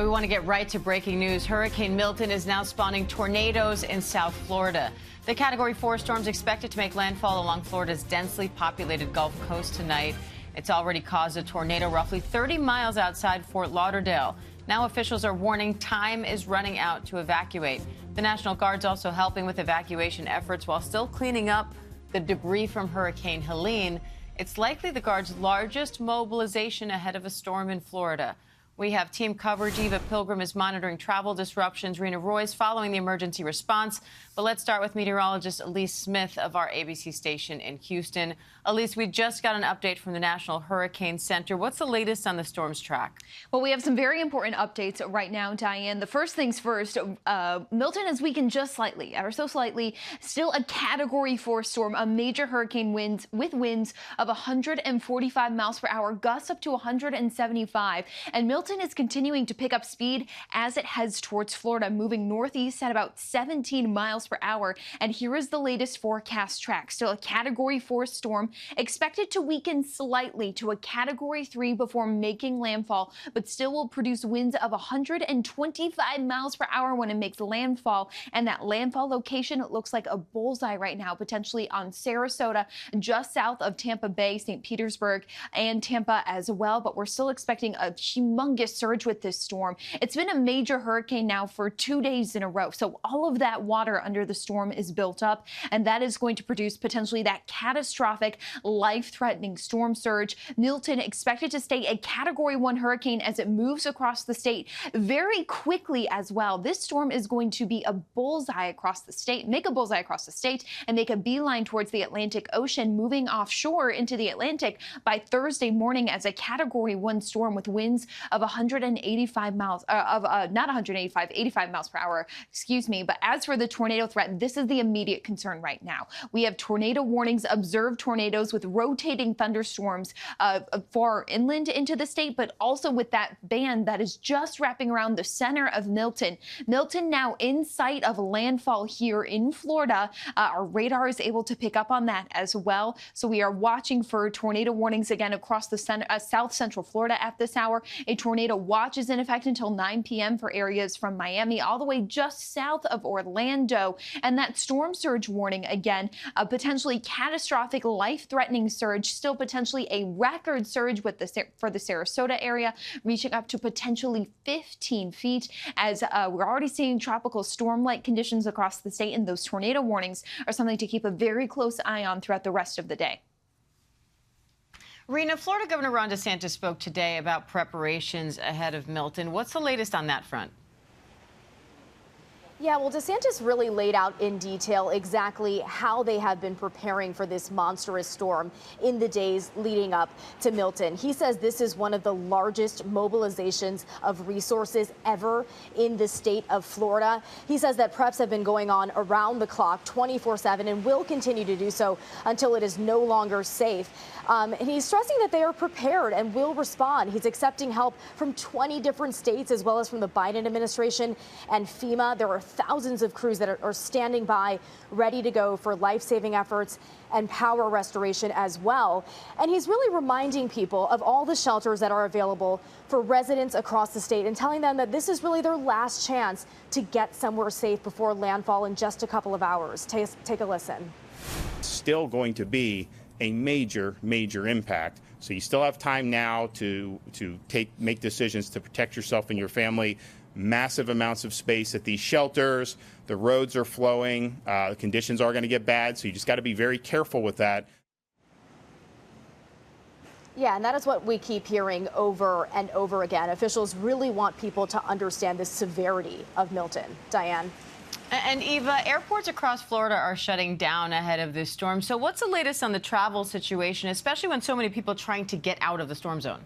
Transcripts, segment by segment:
We want to get right to breaking news. Hurricane Milton is now spawning tornadoes in South Florida. The Category 4 storm is expected to make landfall along Florida's densely populated Gulf Coast tonight. It's already caused a tornado roughly 30 miles outside Fort Lauderdale. Now officials are warning time is running out to evacuate. The National Guard's also helping with evacuation efforts while still cleaning up the debris from Hurricane Helene. It's likely the Guard's largest mobilization ahead of a storm in Florida. We have team coverage. Eva Pilgrim is monitoring travel disruptions. Rena Roy's following the emergency response. But let's start with meteorologist Elise Smith of our ABC station in Houston. Elise, we just got an update from the National Hurricane Center. What's the latest on the storm's track? Well, we have some very important updates right now, Diane. The first things first, Milton has weakened just slightly, ever so slightly. Still a Category 4 storm, a major hurricane winds with winds of 145 miles per hour, gusts up to 175. And Milton is continuing to pick up speed as it heads towards Florida, moving northeast at about 17 miles per hour. And here is the latest forecast track. Still a Category 4 storm, expected to weaken slightly to a Category 3 before making landfall, but still will produce winds of 125 miles per hour when it makes landfall. And that landfall location looks like a bullseye right now, potentially on Sarasota, just south of Tampa Bay, St. Petersburg, and Tampa as well. But we're still expecting a humongous surge with this storm. It's been a major hurricane now for 2 days in a row. So all of that water under the storm is built up, and that is going to produce potentially that catastrophic, life-threatening storm surge. Milton expected to stay a Category 1 hurricane as it moves across the state very quickly as well. This storm is going to be a bullseye across the state, make a bullseye across the state, and make a beeline towards the Atlantic Ocean, moving offshore into the Atlantic by Thursday morning as a Category 1 storm with winds of 185 miles, not 185, 85 miles per hour, excuse me. But as for the tornado threat, this is the immediate concern right now. We have tornado warnings, observed tornadoes with rotating thunderstorms far inland into the state, but also with that band that is just wrapping around the center of Milton. Milton now in sight of landfall here in Florida. Our radar is able to pick up on that as well. So we are watching for tornado warnings again across the south central Florida at this hour. A tornado watch is in effect until 9 p.m. for areas from Miami all the way just south of Orlando. And that storm surge warning, again, a potentially catastrophic, life-threatening surge, still potentially a record surge with for the Sarasota area, reaching up to potentially 15 feet as we're already seeing tropical storm-like conditions across the state, and those tornado warnings are something to keep a very close eye on throughout the rest of the day. Rena, Florida Governor Ron DeSantis spoke today about preparations ahead of Milton. What's the latest on that front? Yeah, well, DeSantis really laid out in detail exactly how they have been preparing for this monstrous storm in the days leading up to Milton. He says this is one of the largest mobilizations of resources ever in the state of Florida. He says that preps have been going on around the clock 24/7 and will continue to do so until it is no longer safe. And he's stressing that they are prepared and will respond. He's accepting help from 20 different states as well as from the Biden administration and FEMA. There are thousands of crews that are standing by, ready to go for life-saving efforts and power restoration as well. And he's really reminding people of all the shelters that are available for residents across the state and telling them that this is really their last chance to get somewhere safe before landfall in just a couple of hours. Take a listen. Still going to be a major impact. So you still have time now to make decisions to protect yourself and your family. Massive amounts of space at these shelters. The roads are flowing. The conditions are going to get bad. So you just got to be very careful with that. Yeah, and that is what we keep hearing over and over again. Officials really want people to understand the severity of Milton. Diane. And Eva, airports across Florida are shutting down ahead of this storm. So what's the latest on the travel situation, especially when so many people are trying to get out of the storm zone?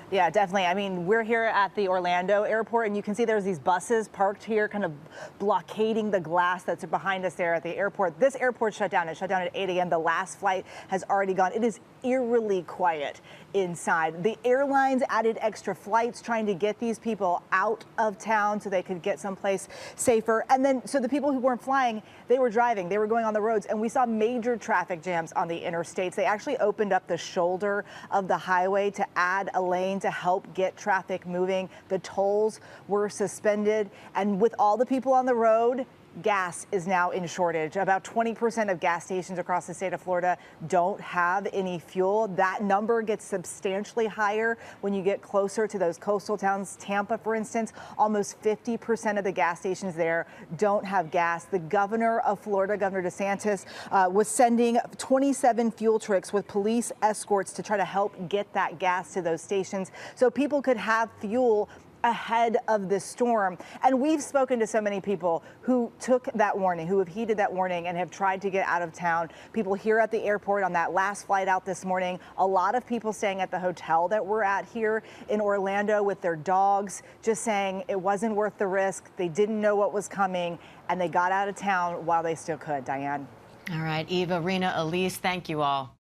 Yeah, definitely. I mean, we're here at the Orlando airport, and you can see there's these buses parked here kind of blockading the glass that's behind us there at the airport. This airport shut down. It shut down at 8 a.m. The last flight has already gone. It is eerily quiet inside. The airlines added extra flights trying to get these people out of town so they could get someplace safer. And then so the people who weren't flying, they were driving, they were going on the roads, and we saw major traffic jams on the interstates. They actually opened up the shoulder of the highway to add a lane gasoline to help get traffic moving. The tolls were suspended, and with all the people on the road, gas is now in shortage. About 20% of gas stations across the state of Florida don't have any fuel. That number gets substantially higher when you get closer to those coastal towns. Tampa, for instance, almost 50% of the gas stations there don't have gas. The governor of Florida, Governor DeSantis, was sending 27 fuel trucks with police escorts to try to help get that gas to those stations so people could have fuel ahead of this storm. And we've spoken to so many people who took that warning, who have heeded that warning and have tried to get out of town. People here at the airport on that last flight out this morning, a lot of people staying at the hotel that we're at here in Orlando with their dogs, just saying it wasn't worth the risk. They didn't know what was coming, and they got out of town while they still could. Diane. All right, Eva, Rena, Elise, thank you all.